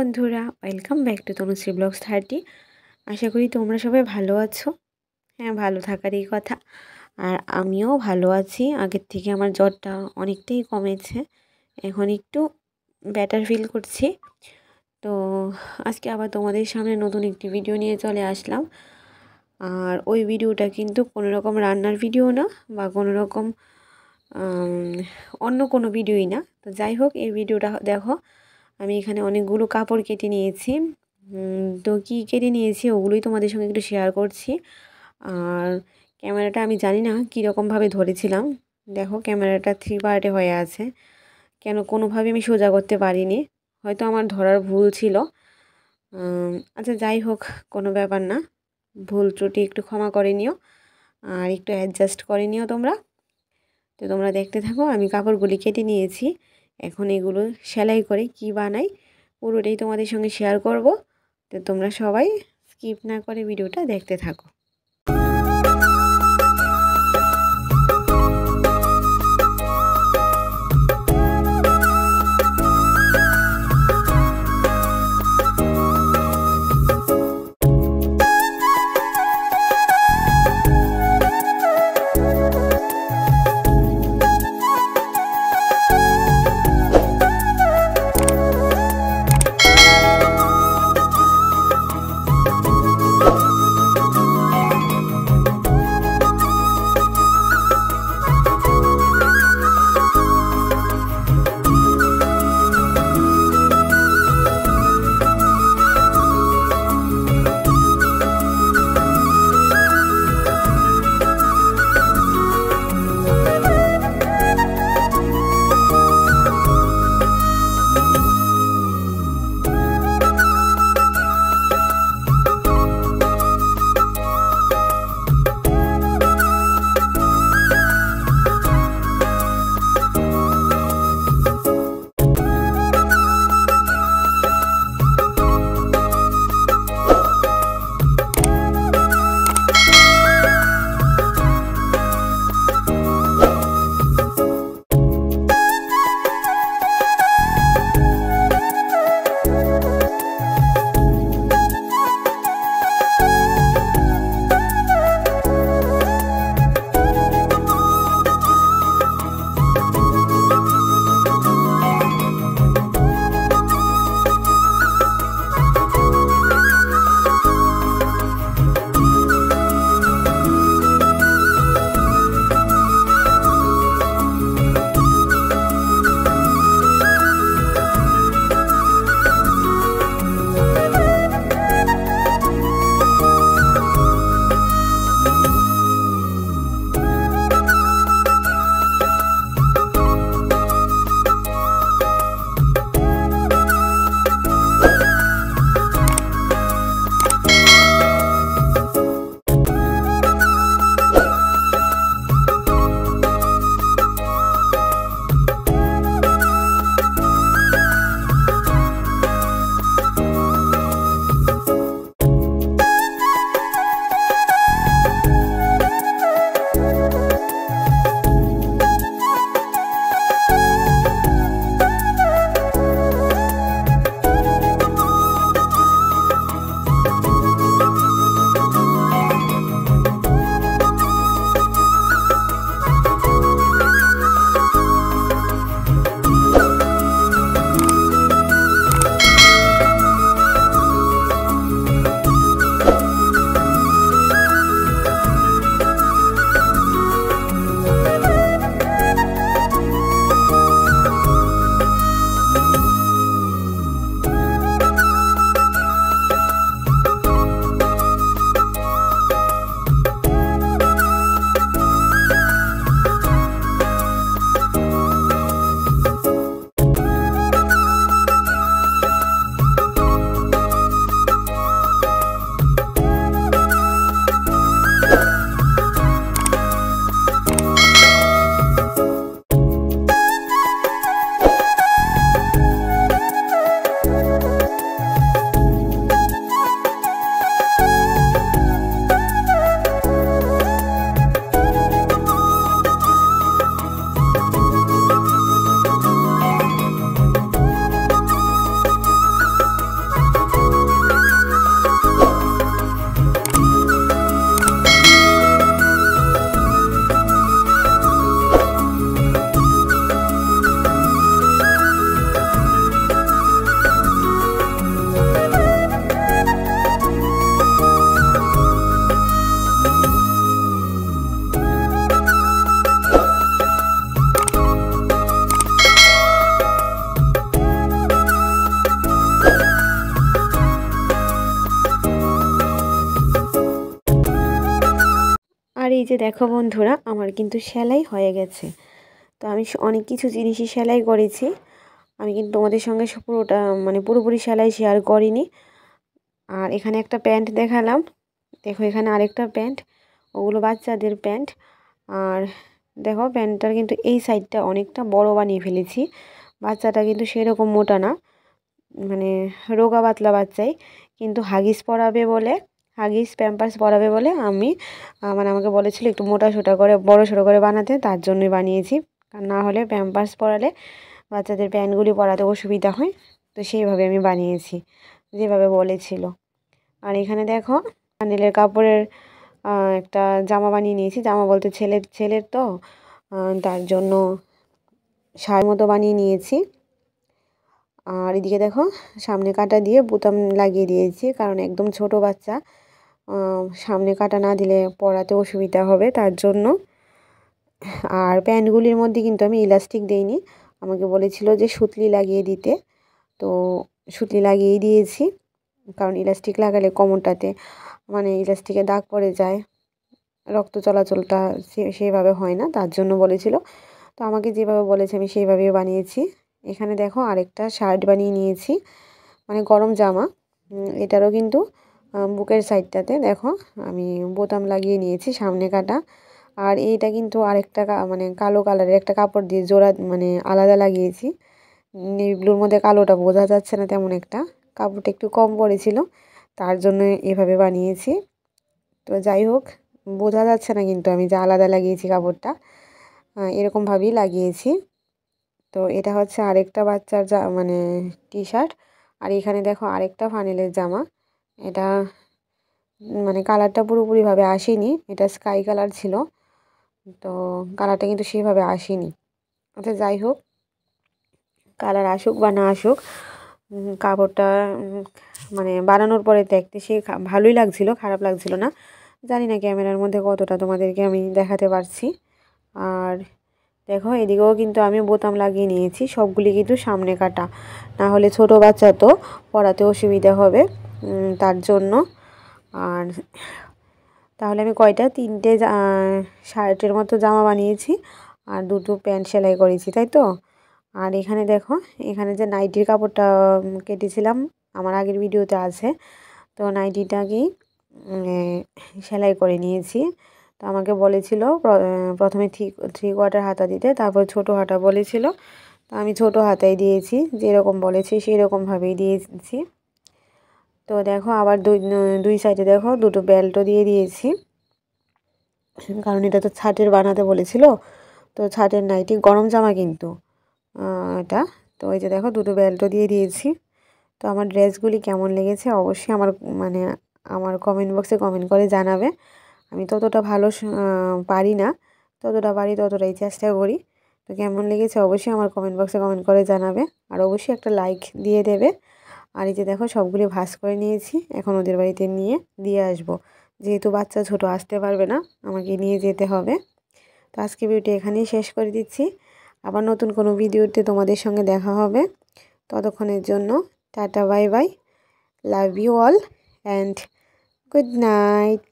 বন্ধুরা, welcome back to Tanushree blogs 30। আশা করি তোমরা সবাই ভালো আছো। হ্যাঁ, ভালো থাকারই কথা। আর আমিও ভালো আছি। আগের থেকে আমার জ্বরটা অনেকটাই কমেছে, এখন একটু বেটার ফিল করছি। তো আজকে আবার তোমাদের সামনে নতুন একটি ভিডিও নিয়ে চলে আসলাম। আর ওই ভিডিওটা কিন্তু কোনো রকম রান্নার ভিডিও না, বা কোনো রকম অন্য কোনো ভিডিওই না। তো যাই হোক, এই ভিডিওটা দেখো। আমি এখানে অনেকগুলো কাপড় কেটে নিয়েছি। তো কী কেটে নিয়েছি ওগুলোই তোমাদের সঙ্গে একটু শেয়ার করছি। আর ক্যামেরাটা আমি জানি না কীরকমভাবে ধরেছিলাম। দেখো, ক্যামেরাটা 3 পার্টে হয়ে আছে। কেন কোনোভাবে আমি সোজা করতে পারিনি, হয়তো আমার ধরার ভুল ছিল। আচ্ছা, যাই হোক, কোনো ব্যাপার না। ভুল ত্রুটি একটু ক্ষমা করে নিও, আর একটু অ্যাডজাস্ট করে নিও তোমরা। তো তোমরা দেখতে থাকো। আমি কাপড়গুলি কেটে নিয়েছি, এখন এগুলো সেলাই করে কি বানাই পুরোটাই তোমাদের সঙ্গে শেয়ার করব। তো তোমরা সবাই স্কিপ না করে ভিডিওটা দেখতে থাকো। যে দেখো বন্ধুরা, আমার কিন্তু সেলাই হয়ে গেছে। তো আমি অনেক কিছু জিনিসই সেলাই করেছি। আমি কিন্তু তোমাদের সঙ্গে পুরোটা মানে পুরোপুরি সেলাই শেয়ার করিনি। আর এখানে একটা প্যান্ট দেখালাম, দেখো এখানে আরেকটা প্যান্ট, ওগুলো বাচ্চাদের প্যান্ট। আর দেখো প্যান্টটার কিন্তু এই সাইডটা অনেকটা বড় বানিয়ে ফেলেছি। বাচ্চাটা কিন্তু সেরকম মোটা না, মানে রোগা পাতলা বাচ্চাই, কিন্তু হাগিস পরাবে বলে, হাগিস প্যাম্পার্স পরাবে বলে আমি মানে আমাকে বলেছিল একটু মোটা সোটা করে বড় সড়ো করে বানাতে, তার জন্যই বানিয়েছি। না হলে প্যাম্পার্স পরালে বাচ্চাদের প্যান্টগুলি পরাতে অসুবিধা হয়, তো সেইভাবে আমি বানিয়েছি যেভাবে বলেছিল। আর এখানে দেখো নীলের কাপড়ের একটা জামা বানিয়ে নিয়েছি। জামা বলতে ছেলের তো, তার জন্য শাড়ির মতো বানিয়ে নিয়েছি। আর এদিকে দেখো সামনে কাটা দিয়ে বোতাম লাগিয়ে দিয়েছি, কারণ একদম ছোট বাচ্চা, সামনে কাটা না দিলে পরাতে অসুবিধা হবে তার জন্য। আর প্যান্টগুলির মধ্যে কিন্তু আমি ইলাস্টিক দেইনি, আমাকে বলেছিল যে সুতলি লাগিয়ে দিতে, তো সুতলি লাগিয়েই দিয়েছি। কারণ ইলাস্টিক লাগালে কোমরটাতে মানে ইলাস্টিকে দাগ পড়ে যায়, রক্ত চলাচলটা সেইভাবে হয় না, তার জন্য বলেছিল। তো আমাকে যেভাবে বলেছে আমি সেইভাবেই বানিয়েছি। এখানে দেখো আরেকটা শার্ট বানিয়ে নিয়েছি, মানে গরম জামা। এটারও কিন্তু বুকের সাইডটাতে দেখো আমি বোতাম লাগিয়ে নিয়েছি সামনে কাটা। আর এইটা কিন্তু আরেকটা মানে কালো কালারের একটা কাপড় দিয়ে জোড়া মানে আলাদা লাগিয়েছি। নেভি ব্লুর মধ্যে কালোটা বোঝা যাচ্ছে না তেমন একটা, কাপড়টা একটু কম পড়েছিল, তার জন্য এভাবে বানিয়েছি। তো যাই হোক, বোঝা যাচ্ছে না কিন্তু আমি যে আলাদা লাগিয়েছি কাপড়টা, এরকমভাবেই লাগিয়েছি। তো এটা হচ্ছে আরেকটা বাচ্চার মানে টি শার্ট। আর এখানে দেখো আরেকটা ফানেলের জামা, এটা মানে কালারটা পুরোপুরিভাবে আসেনি, এটা স্কাই কালার ছিল, তো কালারটা কিন্তু সেভাবে আসেনি। আচ্ছা যাই হোক, কালার আসুক বা না আসুক, কাপড়টা মানে বানানোর পরে দেখতে সে ভালোই লাগছিল, খারাপ লাগছিল না। জানি না ক্যামেরার মধ্যে কতটা তোমাদেরকে আমি দেখাতে পারছি। আর দেখো এদিকেও কিন্তু আমি বোতাম লাগিয়ে নিয়েছি, সবগুলি কিন্তু সামনে কাটা, না হলে ছোট বাচ্চা তো পরাতে অসুবিধা হবে, তার জন্য। আর তাহলে আমি কয়টা 3টে শার্টের মতো জামা বানিয়েছি আর 2টো প্যান্ট সেলাই করেছি, তাই তো। আর এখানে দেখো, এখানে যে নাইটির কাপড়টা কেটেছিলাম আমার আগের ভিডিওতে আছে, তো নাইটিটাকেই সেলাই করে নিয়েছি। তো আমাকে বলেছিল প্রথমে 3/4 হাতা দিতে, তারপর ছোট হাতা বলেছিল, তো আমি ছোট হাতাই দিয়েছি, যেরকম বলেছি সেই রকমভাবেই দিয়েছি। তো দেখো আবার দুই সাইডে দেখো 2টো বেল্টও দিয়ে দিয়েছি, কারণ এটা তো ছাটের বানাতে বলেছিল, তো ছাটের নাইটি গরম জামা কিন্তু এটা। তো ওই যে দেখো 2টো বেল্টও দিয়ে দিয়েছি। তো আমার ড্রেসগুলি কেমন লেগেছে অবশ্যই মানে আমার কমেন্ট বক্সে কমেন্ট করে জানাবে। আমি ততটা ভালো পারি না, ততটা পারি ততটাই চেষ্টা করি। তো কেমন লেগেছে অবশ্যই আমার কমেন্ট বক্সে কমেন্ট করে জানাবে, আর অবশ্যই একটা লাইক দিয়ে দেবে। আর এই যে দেখো সবগুলি ভাঁজ করে নিয়েছি, এখন ওদের বাড়িতে নিয়ে দিয়ে আসবো, যেহেতু বাচ্চা ছোট আসতে পারবে না, আমাকে নিয়ে যেতে হবে। তো আজকে ভিডিওটি এখানেই শেষ করে দিচ্ছি, আবার নতুন কোনো ভিডিওতে তোমাদের সঙ্গে দেখা হবে। ততক্ষণের জন্য tata, bye bye, love you all and good night.